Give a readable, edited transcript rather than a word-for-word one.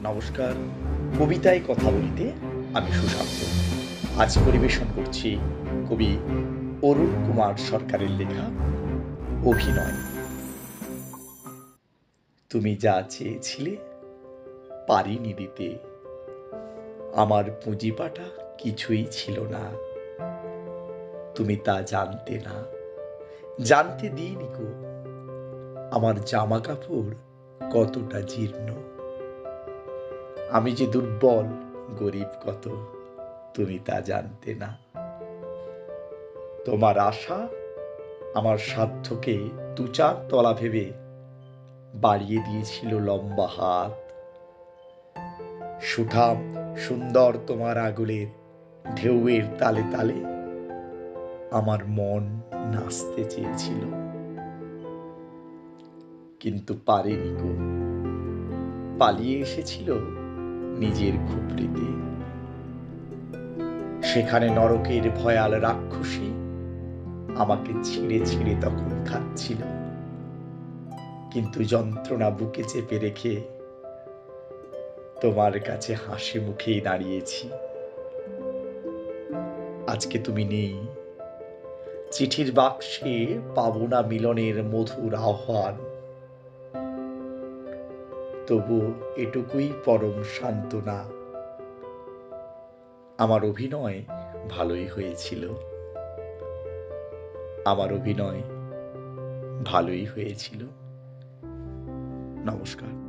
নমস্কার। কবিতায় কথা বলিতে আমি সুশান্ত। আজ পরিবেশন করছি কবি অরুণ কুমার সরকারের লেখা অভিনয়। তুমি যা চেয়েছিলে পারিনি দিতে, আমার পুঁজিপাটা কিছুই ছিল না। তুমি তা জানতে না, জানতে দিইনি গো আমার জামা কাপড় কতটা জীর্ণ। আমি যে দুর্বল গরিব কত, তুমি তা জানতে না। তোমার আশা আমার সাধ্যকে দু-চার তলা ভেবে বাড়িয়ে দিয়েছিল লম্বা হাত। সুঠাম সুন্দর তোমার আগুলের ঢেউয়ের তালে তালে আমার মন নাচতে চেয়েছিল, কিন্তু পারেনি গো। পালিয়ে এসেছিল নিজের খুপড়িতে। সেখানে নরকের ভয়াল রাক্ষসী আমাকে ছিঁড়ে ছিঁড়ে তখন খাচ্ছিল, কিন্তু যন্ত্রণা বুকে চেপে রেখে তোমার কাছে হাসি মুখেই দাঁড়িয়েছি। আজকে তুমি নেই, চিঠির বাক্সে পাবো না মিলনের মধুর আহ্বান। তবু এটুকুই পরম সান্ত্বনা, আমার অভিনয় ভালোই হয়েছিল। আমার অভিনয় ভালোই হয়েছিল। নমস্কার।